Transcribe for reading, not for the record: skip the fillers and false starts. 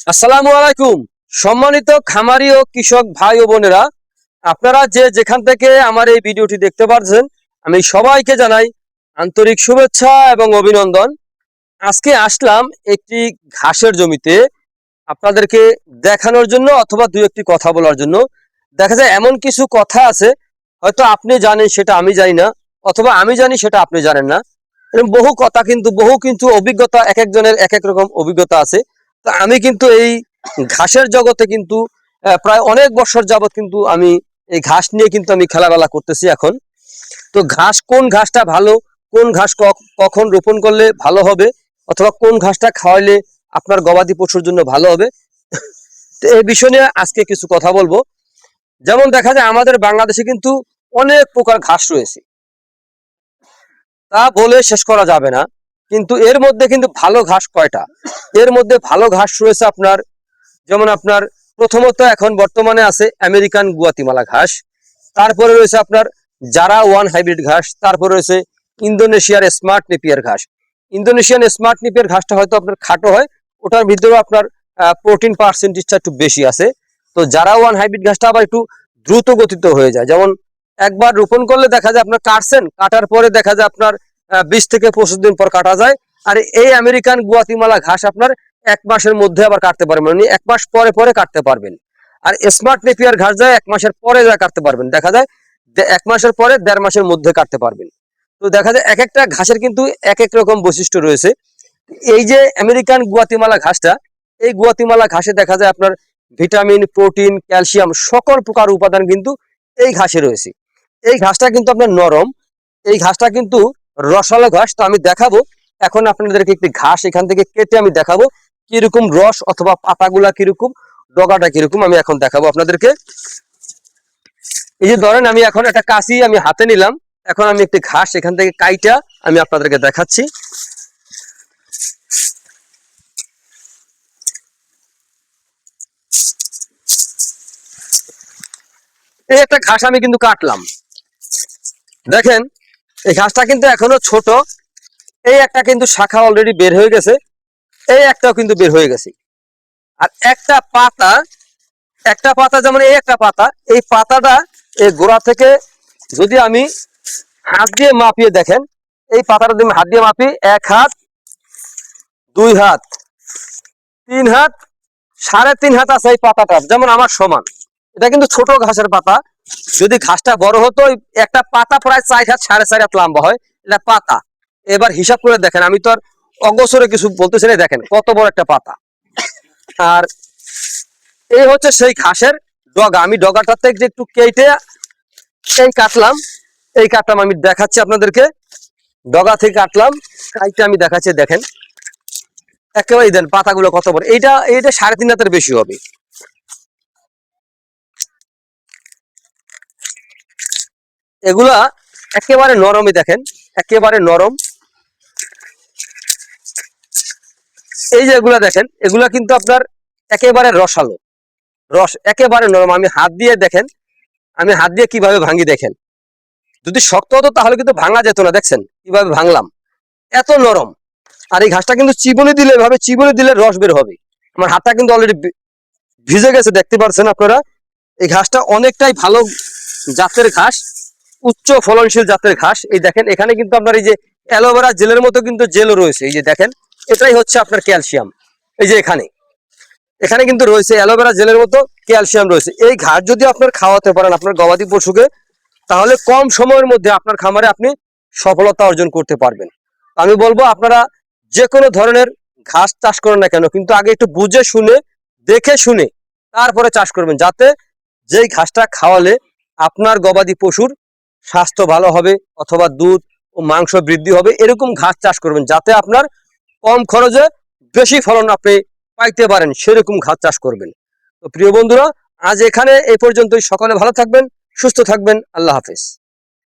আসসালামু আলাইকুম। সম্মানিত খামারি ও কৃষক ভাই ও বোনেরা, আপনারা যে যেখান থেকে আমার এই ভিডিওটি দেখতে পাচ্ছেন, আমি সবাইকে জানাই আন্তরিক শুভেচ্ছা এবং অভিনন্দন। আজকে আসলাম একটি ঘাসের জমিতে আপনাদেরকে দেখানোর জন্য অথবা দু একটি কথা বলার জন্য। দেখা যায় এমন কিছু কথা আছে হয়তো আপনি জানেন সেটা আমি জানি না, অথবা আমি জানি সেটা আপনি জানেন না। এরকম বহু কথা কিন্তু অভিজ্ঞতা, এক একজনের এক এক রকম অভিজ্ঞতা আছে। তো আমি কিন্তু এই ঘাসের জগতে কিন্তু প্রায় অনেক বছর যাবত কিন্তু আমি এই ঘাস নিয়ে কিন্তু আমি খেলাবেলা করতেছি এখন। তো কোন ঘাসটা ভালো, কোন ঘাস কখন রোপণ করলে ভালো হবে, অথবা কোন ঘাসটা খাওয়াইলে আপনার গবাদি পশুর জন্য ভালো হবে, তো এই বিষয় নিয়ে আজকে কিছু কথা বলবো। যেমন দেখা যায় আমাদের বাংলাদেশে কিন্তু অনেক প্রকার ঘাস রয়েছে, তা বলে শেষ করা যাবে না। কিন্তু এর মধ্যে কিন্তু ভালো ঘাস কয়টা? এর মধ্যে ভালো ঘাস রয়েছে আপনার, যেমন আপনার প্রথমত এখন বর্তমানে আছে আমেরিকান গুয়াতিমালা ঘাস, তারপরে রয়েছে আপনার জারা ওয়ান হাইব্রিড ঘাস, তারপরে রয়েছে ইন্দোনেশিয়ার স্মার্ট নেপিয়ার ঘাস। ইন্দোনেশিয়ান স্মার্ট নেপিয়ার ঘাসটা হয়তো আপনার খাটো হয়, ওটার ভিতরে আপনার প্রোটিন পার্সেন্টেজটা একটু বেশি আছে। তো জারা ওয়ান হাইব্রিড ঘাসটা আবার একটু দ্রুত গতিতে হয়ে যায়। যেমন একবার রোপণ করলে দেখা যায় আপনার কাটার পরে দেখা যায় আপনার 20 থেকে 25 দিন পর কাটা যায়। আর এই আমেরিকান গুয়াতিমালা ঘাস আপনার 1 মাসের মধ্যে আবার কাটতে পারবেন, মানে 1 মাস পরে পরে কাটতে পারবেন। আর স্মার্ট নেপিয়ার ঘাস যায় 1 মাসের পরে যা কাটতে পারবেন, দেখা যায় 1 মাসের পরে 1.5 মাসের মধ্যে কাটতে পারবেন। তো দেখা যায় এক একটা ঘাসের কিন্তু এক এক রকম বৈশিষ্ট্য রয়েছে। এই যে আমেরিকান গুয়াতিমালা ঘাসটা, এই গুয়াতিমালা ঘাসে দেখা যায় আপনার ভিটামিন, প্রোটিন, ক্যালসিয়াম সকল প্রকার উপাদান কিন্তু এই ঘাসে রয়েছে। এই ঘাসটা কিন্তু আপনার নরম, এই ঘাসটা কিন্তু রসালো ঘাস। তো আমি দেখাবো এখন আপনাদেরকে একটি ঘাস এখান থেকে কেটে আমি দেখাবো কিরকম রস অথবা পাতাগুলা কিরকম, ডগাটা কিরকম, আমি এখন দেখাবো আপনাদেরকে। এই যে ধরেন আমি এখন একটা কাঁচি আমি হাতে নিলাম, এখন আমি একটি ঘাস এখান থেকে কাইটা আমি আপনাদেরকে দেখাচ্ছি। এই একটা ঘাস আমি কিন্তু কাটলাম, দেখেন এই ঘাসটা কিন্তু এখনো ছোট। এই একটা কিন্তু শাখা অলরেডি বের হয়ে গেছে, এই একটাও কিন্তু বের হয়ে গেছে। আর একটা পাতা যেমন এই একটা পাতা, এই পাতাটা এই গোড়া থেকে যদি আমি হাত দিয়ে মাপিয়ে দেখেন, এই পাতাটা যদি আমি হাত দিয়ে মাপি, 1 হাত, 2 হাত, 3 হাত, 3.5 হাত আছে এই পাতাটার, যেমন আমার সমান। এটা কিন্তু ছোট ঘাসের পাতা। যদি ঘাসটা বড় হতো, একটা পাতা প্রায় 4 হাত 4.5 হাত লম্বা হয়, এটা পাতা। এবার হিসাব করে দেখেন, আমি তো আর অগোচরে কিছু বলতেছি না, দেখেন কত বড় একটা পাতা। আর এই হচ্ছে সেই ঘাসের ডগা। আমি ডগাটা থেকে একটু কেটে এই কাটলাম আমি দেখাচ্ছি আপনাদেরকে। ডগা থেকে কাটলাম, কাইটে আমি দেখাচ্ছি, দেখেন একেবারে দেন পাতাগুলো কত বড়। এইটা 3.5 হাতের বেশি হবে। এগুলা একেবারে নরমই, দেখেন একেবারে নরম। এই যে এগুলা দেখেন, এগুলা কিন্তু আপনার একেবারে রসালো, রস একেবারে নরম। আমি হাত দিয়ে দেখেন, আমি হাত দিয়ে কিভাবে ভাঙি দেখেন। যদি শক্ত হতো তাহলে কিন্তু ভাঙা যেত না, দেখছেন কিভাবে ভাঙলাম, এত নরম। আর এই ঘাসটা কিন্তু চিবুনি দিলে, এভাবে চিবুনি দিলে রস বের হবে। আমার হাতটা কিন্তু অলরেডি ভিজে গেছে, দেখতে পাচ্ছেন আপনারা। এই ঘাসটা অনেকটাই ভালো জাতের ঘাস, উচ্চ ফলনশীল জাতের ঘাস। এই দেখেন এখানে কিন্তু আপনার এই যে অ্যালোভেরা জেলের মতো কিন্তু জেলও রয়েছে। এই যে দেখেন, এটাই হচ্ছে আপনার ক্যালসিয়াম। এই যে এখানে এখানে কিন্তু রয়েছে অ্যালোভেরা জেলের মতো ক্যালসিয়াম রয়েছে। এই ঘাস যদি আপনার খাওয়াতে পারেন আপনার গবাদি পশুকে, তাহলে কম সময়ের মধ্যে আপনার খামারে আপনি সফলতা অর্জন করতে পারবেন। আমি বলবো আপনারা যে কোনো ধরনের ঘাস চাষ করেন না কেন, কিন্তু আগে একটু বুঝে শুনে, দেখে শুনে তারপরে চাষ করবেন, যাতে যেই ঘাসটা খাওয়ালে আপনার গবাদি পশুর স্বাস্থ্য ভালো হবে অথবা দুধ ও মাংস বৃদ্ধি হবে, এরকম ঘাস চাষ করবেন, যাতে আপনার কম খরচে বেশি ফলন আপনি পাইতে পারেন, সেরকম ঘাস চাষ করবেন। তো প্রিয় বন্ধুরা, আজ এখানে এই পর্যন্তই। সকলে ভালো থাকবেন, সুস্থ থাকবেন। আল্লাহ হাফেজ।